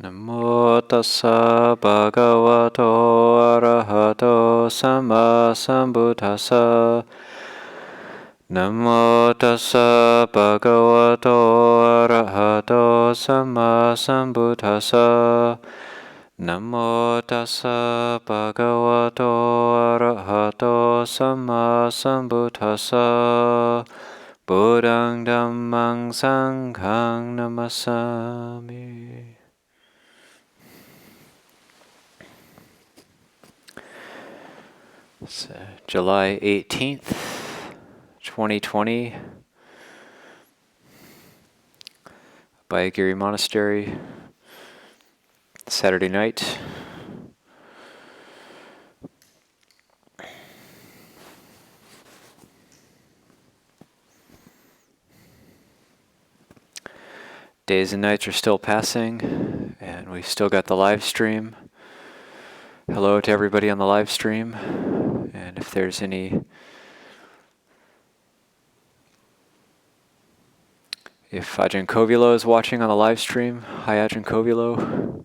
Namo tassa bhagavato arahato sama sambuddhassa. Namo tassa bhagavato arahato sama sambuddhassa. Namo tassa bhagavato arahato sama sambuddhassa. Buddhaṃ Dhammāṃ Saṅghāṃ namasami. It's July 18th, 2020, Abhayagiri Monastery, Saturday night. Days and nights are still passing, and we've still got the live stream. Hello to everybody on the live stream, and if there's if Ajahn Kovilo is watching on the live stream, hi Ajahn Kovilo.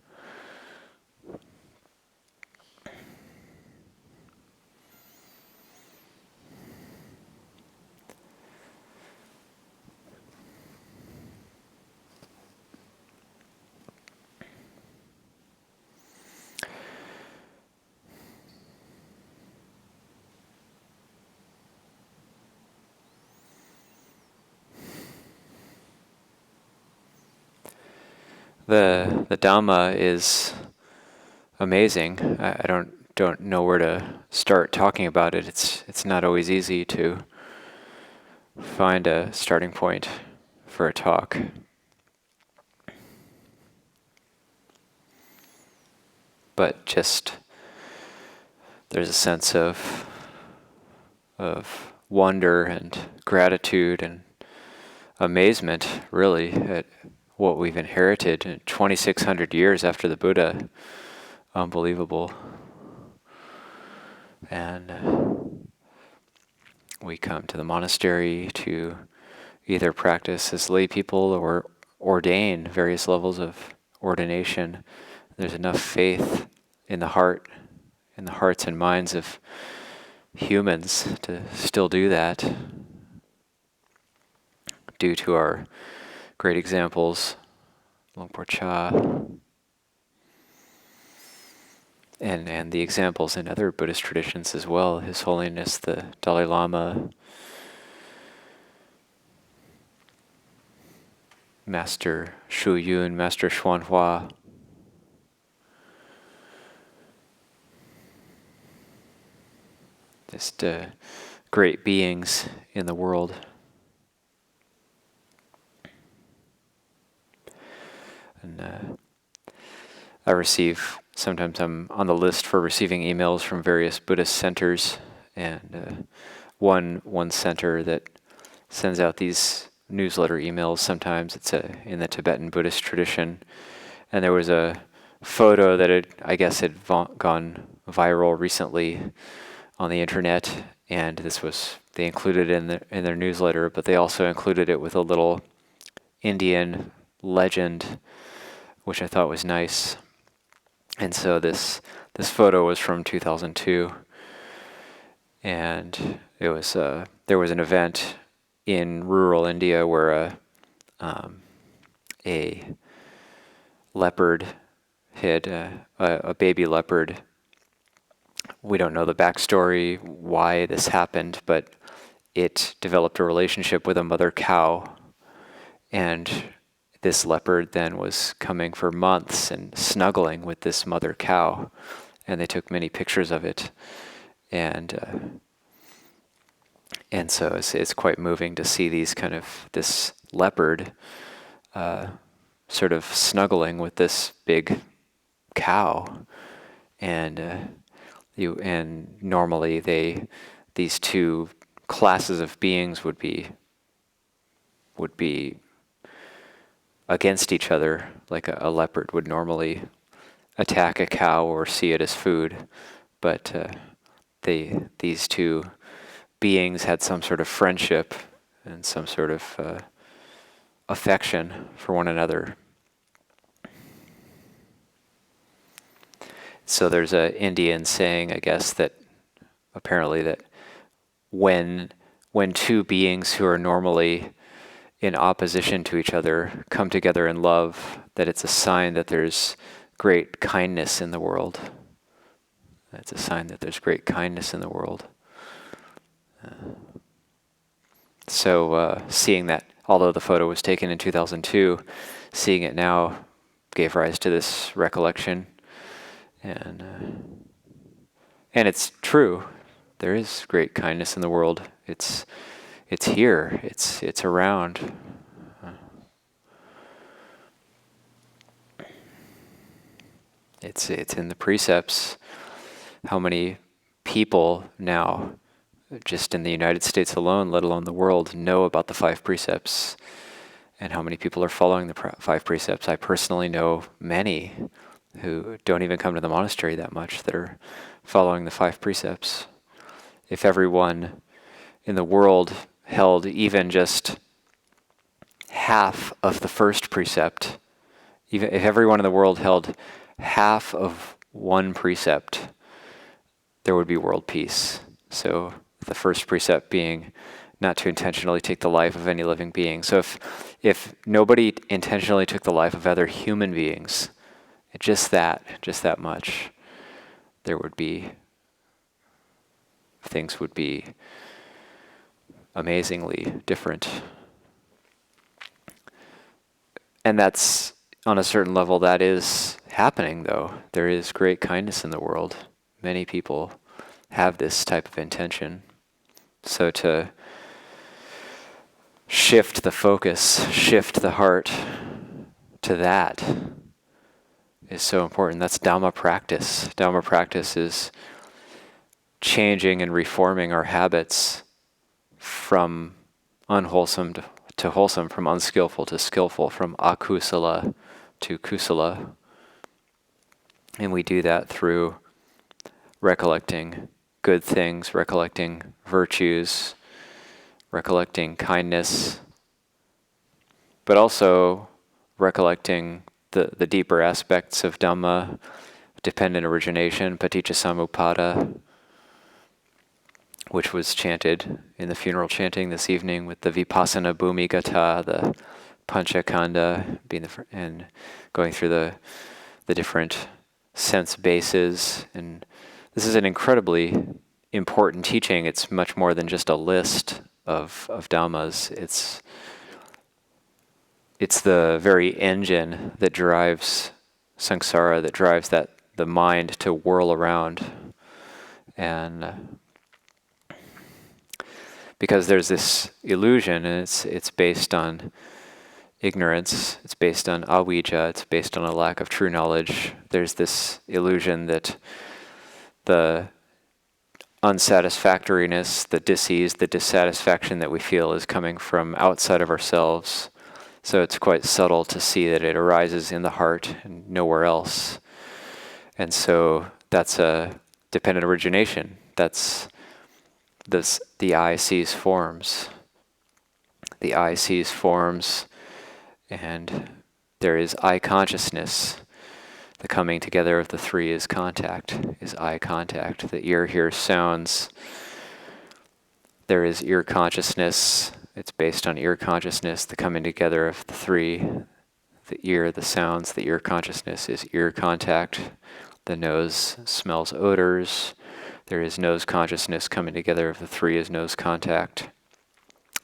The Dhamma is amazing. I don't know where to start talking about it. It's not always easy to find a starting point for a talk. But just there's a sense of wonder and gratitude and amazement, really, at what we've inherited in 2,600 years after the Buddha. Unbelievable. And we come to the monastery to either practice as lay people or ordain various levels of ordination. There's enough faith in the heart, in the hearts and minds of humans to still do that, due to our great examples, Luang Por Cha, and the examples in other Buddhist traditions as well. His Holiness the Dalai Lama, Master Shu Yun, Master Xuan Hua. Just great beings in the world. And sometimes I'm on the list for receiving emails from various Buddhist centers, and one center that sends out these newsletter emails, sometimes it's in the Tibetan Buddhist tradition, and there was a photo that I guess had gone viral recently on the internet, and they included it in their newsletter, but they also included it with a little Indian legend, which I thought was nice. And so this photo was from 2002, and there was an event in rural India where a leopard hid a baby leopard. We don't know the backstory, why this happened, but it developed a relationship with a mother cow, and this leopard then was coming for months and snuggling with this mother cow, and they took many pictures of it, and so it's quite moving to see this leopard sort of snuggling with this big cow, and normally these two classes of beings would be against each other, like a leopard would normally attack a cow or see it as food, but these two beings had some sort of friendship and some sort of affection for one another. So there's an Indian saying, I guess, that apparently that when two beings who are normally in opposition to each other come together in love, that it's a sign that there's great kindness in the world. It's a sign that there's great kindness in the world. So seeing that, although the photo was taken in 2002, seeing it now gave rise to this recollection. And it's true. There is great kindness in the world. It's here. It's around. It's in the precepts. How many people now, just in the United States alone, let alone the world, know about the 5 precepts, and how many people are following the 5 precepts? I personally know many who don't even come to the monastery that much that are following the 5 precepts. If everyone in the world held even just half of the first precept, even if everyone in the world held half of one precept, there would be world peace. So the first precept being not to intentionally take the life of any living being. So if nobody intentionally took the life of other human beings, just that much, things would be amazingly different. And that's, on a certain level, that is happening, though. There is great kindness in the world. Many people have this type of intention. So to shift the focus, shift the heart to that is so important. That's Dhamma practice. Dhamma practice is changing and reforming our habits from unwholesome to wholesome, from unskillful to skillful, from akusala to kusala. And we do that through recollecting good things, recollecting virtues, recollecting kindness, but also recollecting the deeper aspects of Dhamma, dependent origination, paticca-samuppada, which was chanted in the funeral chanting this evening with the vipassana bhumigata, the panchakanda, and going through the different sense bases. And this is an incredibly important teaching. It's much more than just a list of dhammas. It's the very engine that drives samsara, that drives the mind to whirl around. And because there's this illusion, and it's based on ignorance, it's based on avijja, it's based on a lack of true knowledge. There's this illusion that the unsatisfactoriness, the dis-ease, the dissatisfaction that we feel is coming from outside of ourselves. So it's quite subtle to see that it arises in the heart and nowhere else. And so that's a dependent origination. That's the I sees forms. The I sees forms, and there is I consciousness. The coming together of the 3 is contact, is eye contact. The ear hears sounds. There is ear consciousness. It's based on ear consciousness. The coming together of the 3, the ear, the sounds, the ear consciousness is ear contact. The nose smells odors. There is nose consciousness. Coming together of the 3 is nose contact.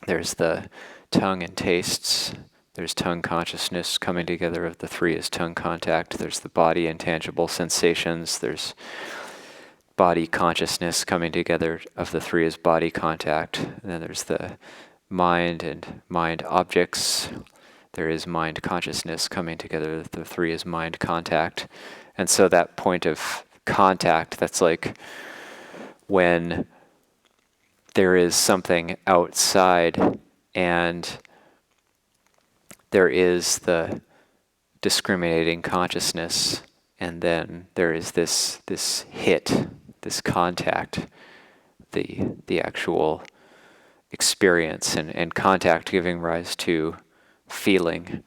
There's the tongue and tastes. There's tongue consciousness. Coming together of the 3 is tongue contact. There's the body and tangible sensations. There's body consciousness. Coming together of the 3 is body contact. And then there's the mind and mind objects. There is mind consciousness. Coming together of the 3 is mind contact. And so that point of contact, that's like when there is something outside and there is the discriminating consciousness, and then there is this hit, this contact, the actual experience, and contact giving rise to feeling,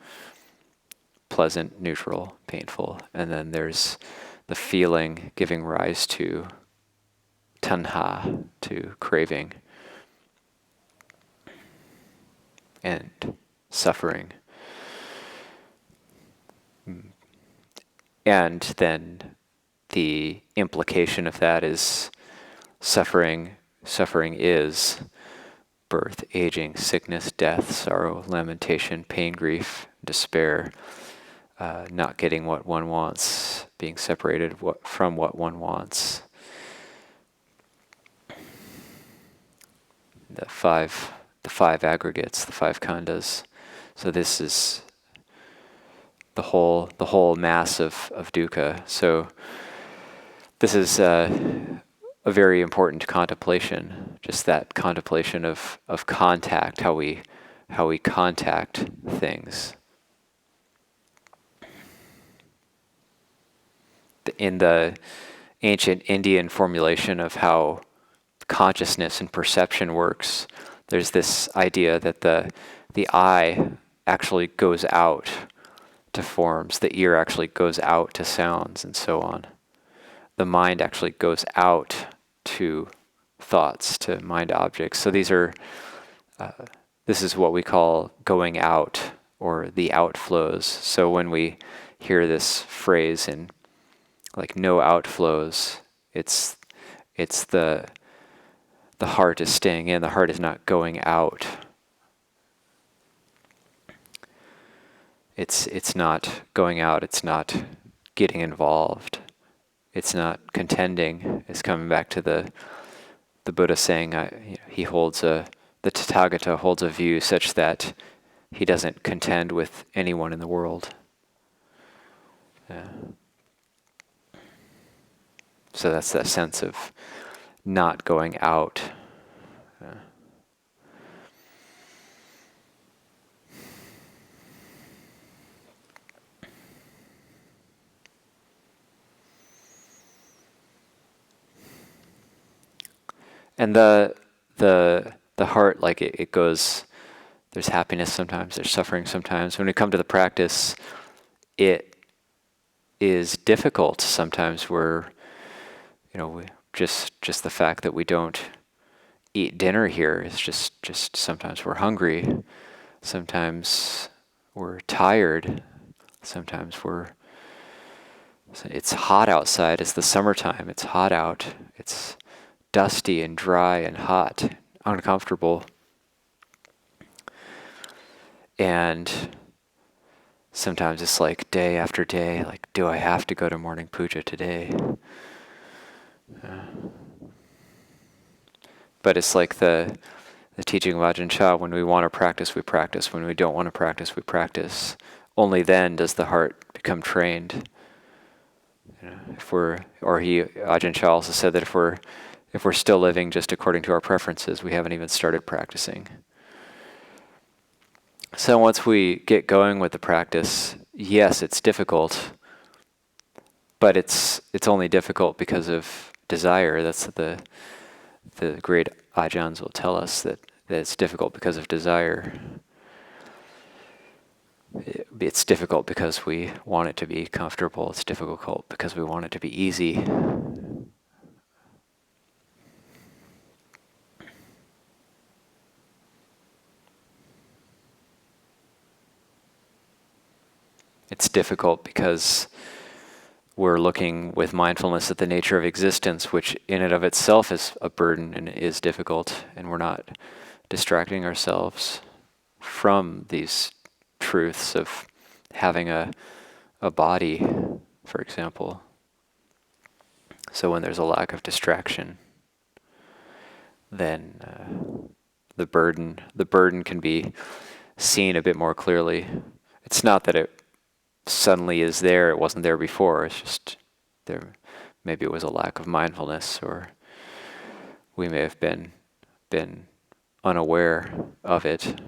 pleasant, neutral, painful. And then there's the feeling giving rise to tanha, to craving and suffering. And then the implication of that is suffering. Suffering is birth, aging, sickness, death, sorrow, lamentation, pain, grief, despair, not getting what one wants, being separated from what one wants. The five aggregates, the five khandhas. So this is the whole mass of dukkha. So this is a very important contemplation, just that contemplation of contact, how we contact things. In the ancient Indian formulation of how consciousness and perception works, there's this idea that the eye actually goes out to forms, the ear actually goes out to sounds, and so on. The mind actually goes out to thoughts, to mind objects. So these are, this is what we call going out, or the outflows. So when we hear this phrase in like no outflows, it's the heart is staying in, the heart is not going out. It's not going out, it's not getting involved. It's not contending. It's coming back to the Buddha saying he holds the Tathagata holds a view such that he doesn't contend with anyone in the world. So that's that sense of not going out. And the heart, like it goes, there's happiness sometimes, there's suffering sometimes. When we come to the practice, it is difficult. Sometimes we're, just the fact that we don't eat dinner here is just sometimes we're hungry, sometimes we're tired, sometimes it's hot outside, it's the summertime, it's hot out, it's dusty and dry and hot, uncomfortable. And sometimes it's like day after day, like, do I have to go to morning puja today? But it's like the teaching of Ajahn Chah, when we want to practice, we practice. When we don't want to practice, we practice. Only then does the heart become trained. Ajahn Chah also said that if we're still living just according to our preferences, we haven't even started practicing. So once we get going with the practice, yes, it's difficult, but it's only difficult because of desire. That's the great Ajahns will tell us that it's difficult because of desire. It's difficult because we want it to be comfortable. It's difficult because we want it to be easy. It's difficult because we're looking with mindfulness at the nature of existence, which in and of itself is a burden and is difficult, and we're not distracting ourselves from these truths of having a body, for example. So when there's a lack of distraction, then the burden can be seen a bit more clearly. It's not that it suddenly is there, it wasn't there before, it's just there. Maybe it was a lack of mindfulness, or we may have been unaware of it.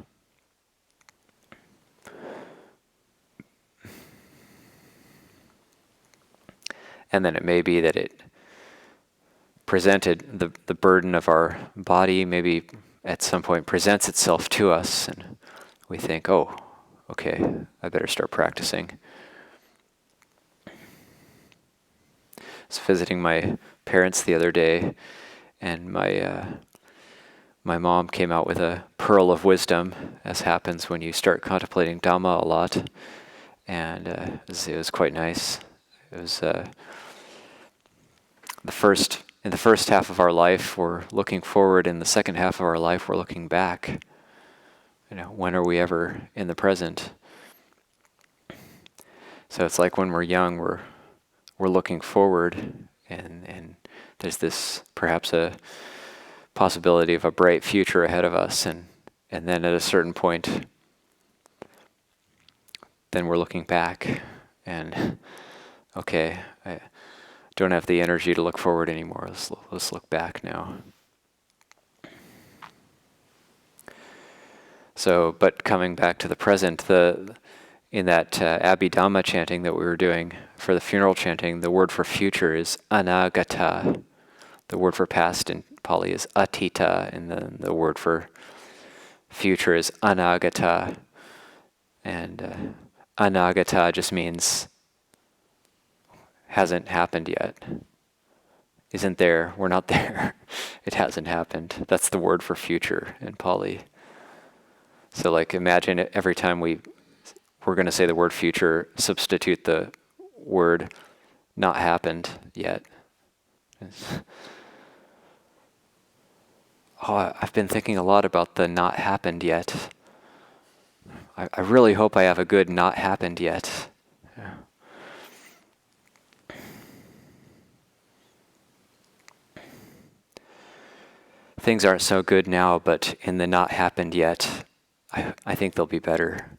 And then it may be that it presented, the burden of our body maybe at some point presents itself to us, and we think, oh, okay, I better start practicing. was visiting my parents the other day, and my mom came out with a pearl of wisdom, as happens when you start contemplating Dhamma a lot, and it was quite nice. It was in the first half of our life, we're looking forward. In the second half of our life, we're looking back. When are we ever in the present? So it's like when we're young, we're looking forward, and there's this perhaps a possibility of a bright future ahead of us, and then at a certain point, then we're looking back, and okay, I don't have the energy to look forward anymore. Let's look back now. So, but coming back to the present, in that Abhidhamma chanting that we were doing for the funeral chanting, the word for future is anagata. The word for past in Pali is atita, and then the word for future is anagata. And anagata just means hasn't happened yet. Isn't there? We're not there. It hasn't happened. That's the word for future in Pali. So like imagine every time we're going to say the word future, substitute the word not happened yet. I've been thinking a lot about the not happened yet. I really hope I have a good not happened yet. Yeah. Things aren't so good now, but in the not happened yet, I think they'll be better.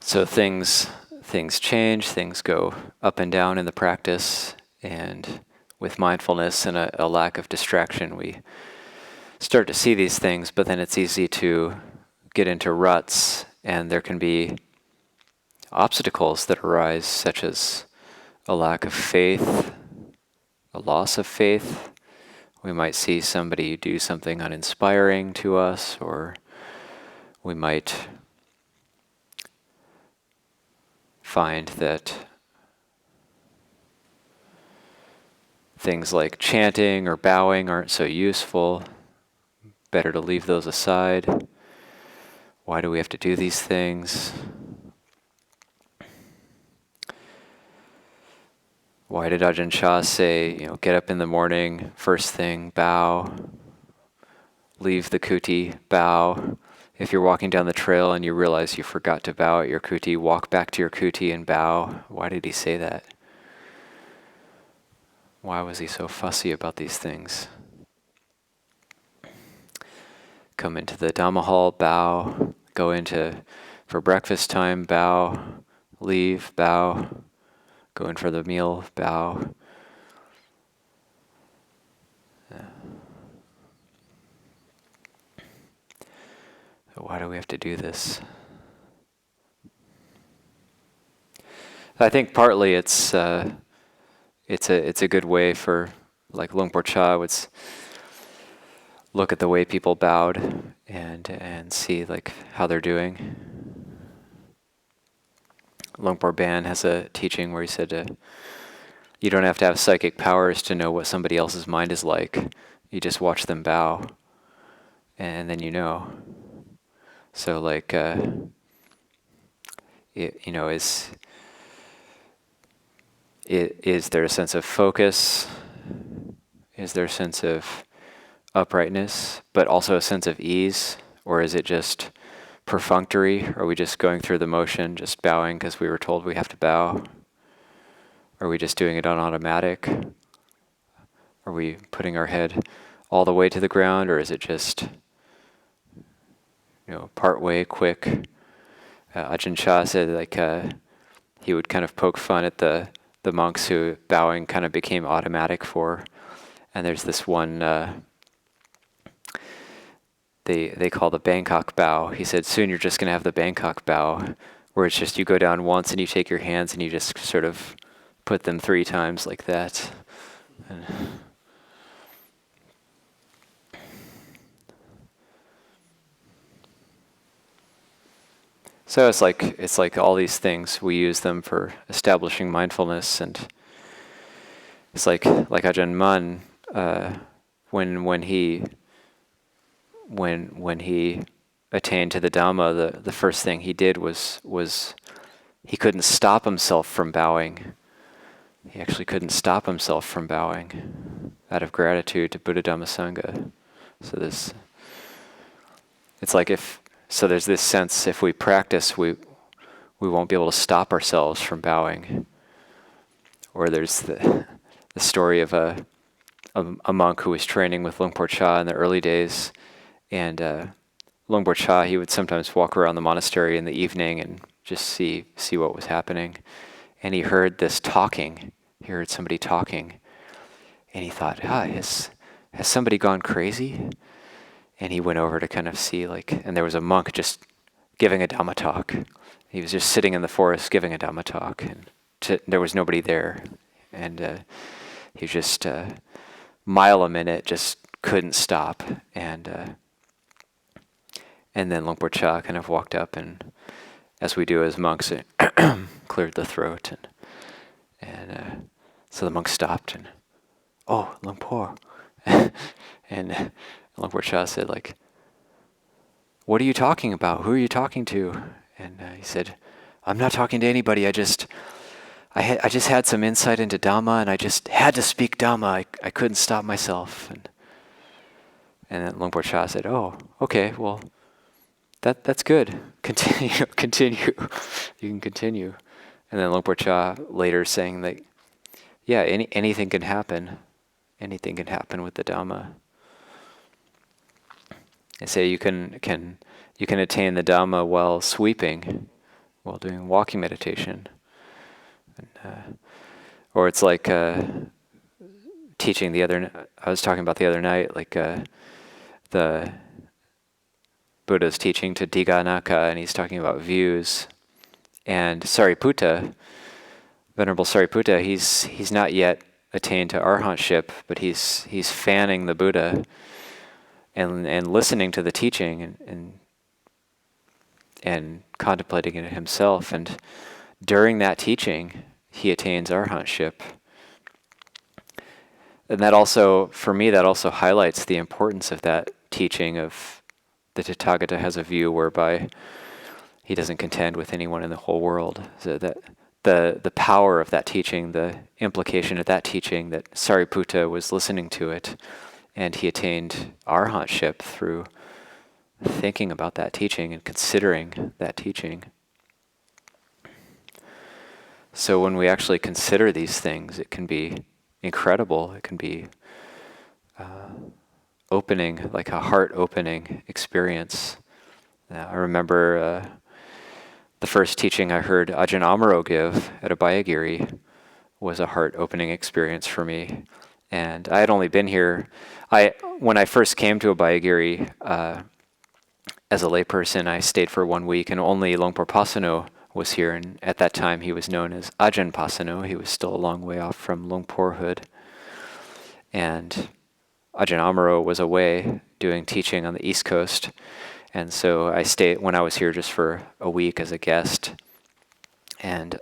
So things change, things go up and down in the practice, and with mindfulness and a lack of distraction, we start to see these things, but then it's easy to get into ruts, and there can be obstacles that arise, such as a lack of faith, a loss of faith. We might see somebody do something uninspiring to us, or we might find that things like chanting or bowing aren't so useful. Better to leave those aside. Why do we have to do these things? Why did Ajahn Chah say, get up in the morning, first thing, bow, leave the kuti, bow. If you're walking down the trail and you realize you forgot to bow at your kuti, walk back to your kuti and bow. Why did he say that? Why was he so fussy about these things? Come into the Dhamma hall, bow. Go for breakfast time, bow. Leave, bow. Go in for the meal, bow. Why do we have to do this? I think partly it's a good way for, like Luang Por would look at the way people bowed and see like how they're doing. Luang Por has a teaching where he said you don't have to have psychic powers to know what somebody else's mind is like. You just watch them bow, and then you know. So like, is there a sense of focus? Is there a sense of uprightness, but also a sense of ease? Or is it just perfunctory? Are we just going through the motion, just bowing because we were told we have to bow? Are we just doing it on automatic? Are we putting our head all the way to the ground, or is it just part way, quick? Ajahn Chah said he would kind of poke fun at the monks who bowing kind of became automatic for. And there's this one they call the Bangkok bow. He said, soon you're just going to have the Bangkok bow, where it's just you go down once and you take your hands and you just sort of put them 3 times like that. And so it's like all these things, we use them for establishing mindfulness, and it's like Ajahn Mun, when he attained to the Dhamma, the first thing he did was he couldn't stop himself from bowing. He actually couldn't stop himself from bowing out of gratitude to Buddha Dhamma Sangha. So there's this sense, if we practice, we won't be able to stop ourselves from bowing. Or there's the story of a monk who was training with Luang Por Cha in the early days, and Luang Por Cha, he would sometimes walk around the monastery in the evening and just see what was happening. And he heard this talking. He heard somebody talking, and he thought, has somebody gone crazy? And he went over to kind of see, and there was a monk just giving a Dhamma talk. He was just sitting in the forest giving a Dhamma talk, and there was nobody there. And he was just mile a minute, just couldn't stop. And then Luang Por Cha kind of walked up, and as we do as monks, it cleared the throat. And so the monk stopped, and, "Oh, Luang Por." And Luang Por Cha said, "What are you talking about? Who are you talking to?" And he said, "I'm not talking to anybody. I just had some insight into Dhamma, and I just had to speak Dhamma. I couldn't stop myself." And then Luang Por Cha said, "Oh, okay, well, that's good. Continue. You can continue." And then Luang Por Cha later saying that, yeah, anything can happen. Anything can happen with the Dhamma. They say you can attain the Dhamma while sweeping, while doing walking meditation. Or it's like teaching I was talking about the other night, the Buddha's teaching to Dighanaka, and he's talking about views. And Sariputta, Venerable Sariputta, he's not yet attained to arhatship, but he's fanning the Buddha and listening to the teaching and contemplating it himself. And during that teaching, he attains arhatship. And that also, for me, that also highlights the importance of that teaching of the Tathagata has a view whereby he doesn't contend with anyone in the whole world. So that the power of that teaching, the implication of that teaching, that Sariputta was listening to it, and he attained arhatship through thinking about that teaching and considering that teaching. So when we actually consider these things, it can be incredible. It can be opening, like a heart-opening experience. I remember the first teaching I heard Ajahn Amaro give at Abhayagiri was a heart-opening experience for me. And I had only been here, when I first came to Abhayagiri as a layperson, I stayed for 1 week, and only Luang Por Pasano was here, and at that time he was known as Ajahn Pasano. He was still a long way off from Luang Porhood. And Ajahn Amaro was away doing teaching on the East Coast, and so I stayed when I was here just for a week as a guest. And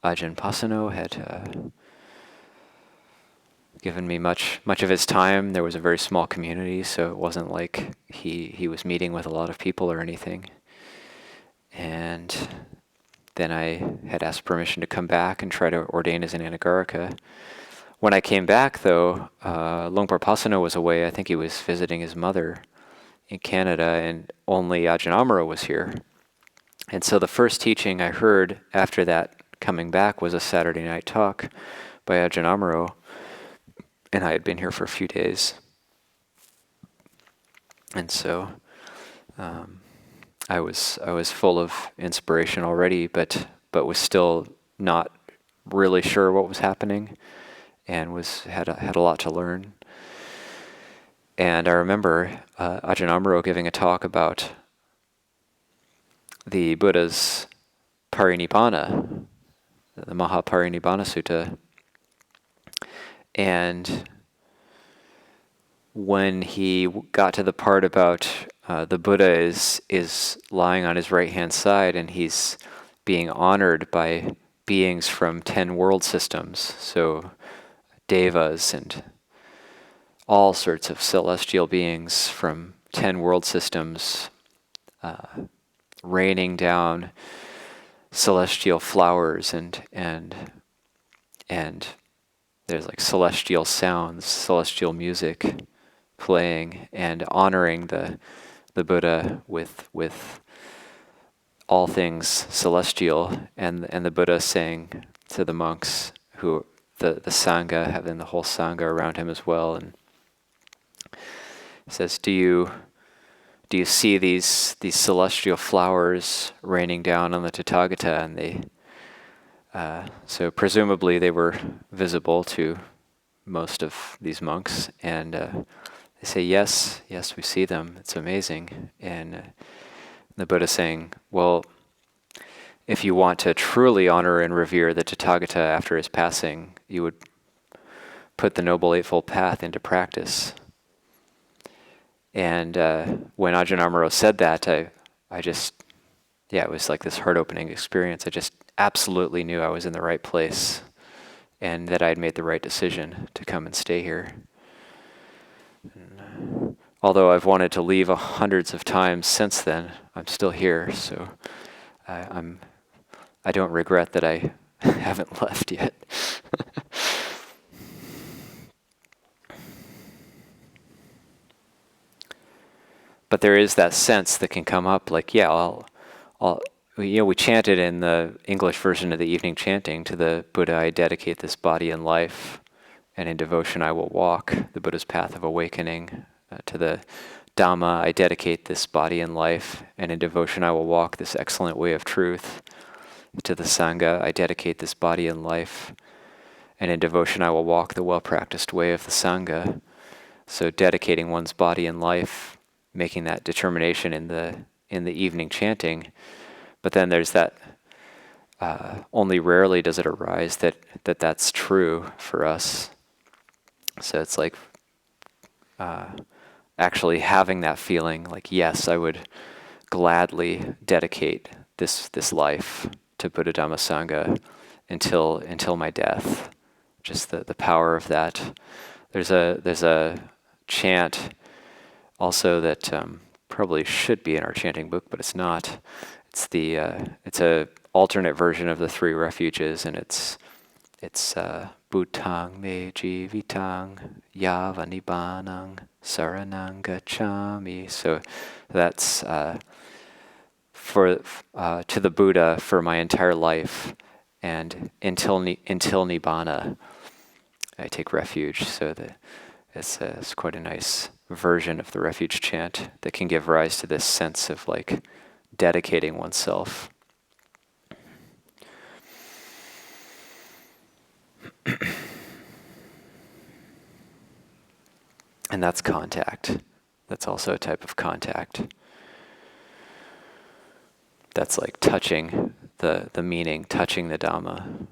Ajahn Pasano had given me much of his time. There was a very small community, so it wasn't like he was meeting with a lot of people or anything. And then I had asked permission to come back and try to ordain as an Anagarika. When I came back, though, Luang Por Pasano was away. I think he was visiting his mother in Canada, and only Ajahn Amaro was here. And so the first teaching I heard after that coming back was a Saturday night talk by Ajahn Amaro, and I had been here for a few days. And so I was full of inspiration already, but was still not really sure what was happening, and had a lot to learn. And I remember Ajahn Amaro giving a talk about the Buddha's Parinibbana, the Mahaparinibbana Sutta. And when he got to the part about the Buddha is lying on his right-hand side and he's being honored by beings from 10 world systems, so devas and all sorts of celestial beings from 10 world systems, raining down celestial flowers and there's like celestial sounds, celestial music playing and honoring the Buddha with all things celestial, and the Buddha saying to the monks, who the Sangha, having the whole Sangha around him as well, and says, do you see these celestial flowers raining down on the Tathagata? And they so presumably they were visible to most of these monks, and they say, yes, we see them, it's amazing. And the Buddha saying, well, if you want to truly honor and revere the Tathagata after his passing, you would put the Noble Eightfold Path into practice. And when Ajahn Amaro said that, I just, it was like this heart-opening experience. I just absolutely knew I was in the right place and that I had made the right decision to come and stay here. And, although I've wanted to leave hundreds of times since then, I'm still here, so I don't regret that I haven't left yet. But there is that sense that can come up, like, we chanted in the English version of the evening chanting, to the Buddha I dedicate this body and life, and in devotion I will walk the Buddha's path of awakening. To the Dhamma I dedicate this body and life, and in devotion I will walk this excellent way of truth. To the Sangha I dedicate this body and life, and in devotion I will walk the well-practiced way of the Sangha. So dedicating one's body and life, making that determination in the evening chanting. But then there's that, only rarely does it arise that's true for us. So it's like actually having that feeling like, yes, I would gladly dedicate this life to Buddha Dhamma Sangha until my death. Just the power of that. There's a chant also that probably should be in our chanting book, but it's not. It's a alternate version of the three refuges, and it's Bhutang me jivitang yava nibbanang saranang gacchami. So that's to the Buddha for my entire life, and until nibbana I take refuge. So it's quite a nice version of the refuge chant that can give rise to this sense of like dedicating oneself. And that's contact. That's also a type of contact. That's like touching the meaning, touching the Dhamma.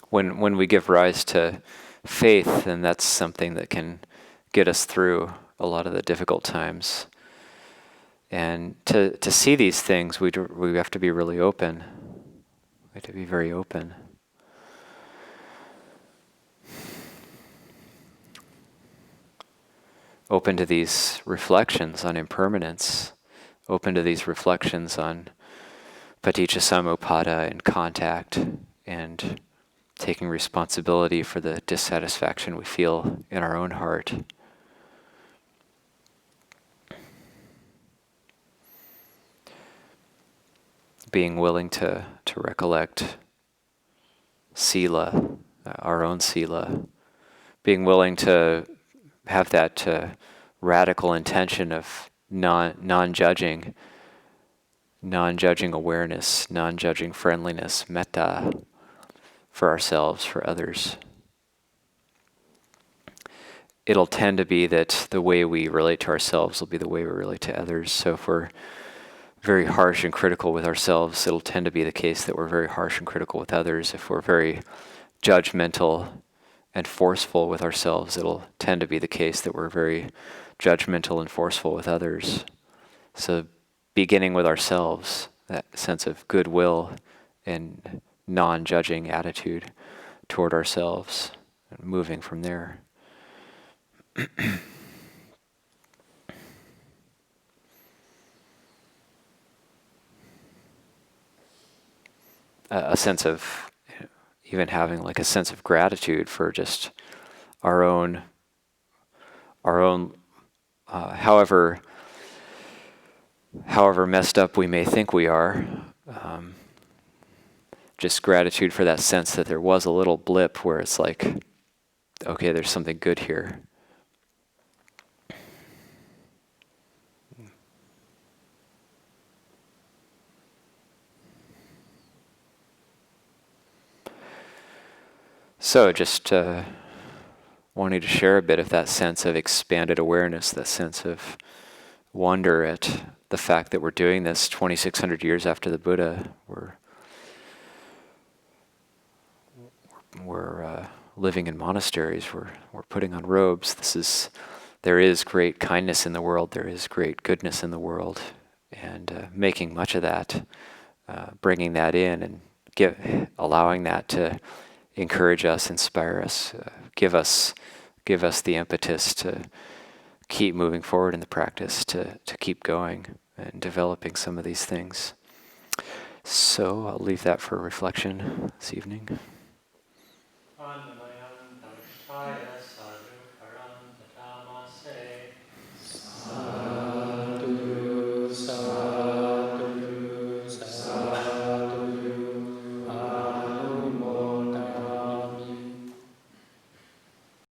When we give rise to faith, then that's something that can get us through a lot of the difficult times. And to see these things, we have to be really open. We have to be very open. Open to these reflections on impermanence. Open to these reflections on paticca samuppada and contact, and taking responsibility for the dissatisfaction we feel in our own heart. Being willing to recollect sila, our own sila. Being willing to have that radical intention of non-judging awareness, non-judging friendliness, metta, for ourselves, for others. it'll tend to be that the way we relate to ourselves will be the way we relate to others. So if we're very harsh and critical with ourselves, it'll tend to be the case that we're very harsh and critical with others. If we're very judgmental and forceful with ourselves, it'll tend to be the case that we're very judgmental and forceful with others. So beginning with ourselves, that sense of goodwill and non-judging attitude toward ourselves, and moving from there. A sense of, even having like a sense of gratitude for just our own, however messed up we may think we are, just gratitude for that sense that there was a little blip where it's like, okay, there's something good here. So just wanting to share a bit of that sense of expanded awareness, that sense of wonder at the fact that we're doing this 2,600 years after the Buddha. We're living in monasteries. We're putting on robes. There is great kindness in the world. There is great goodness in the world, and making much of that, bringing that in, and allowing that to encourage us, inspire us, give us the impetus to keep moving forward in the practice, to keep going and developing some of these things. So I'll leave that for reflection this evening.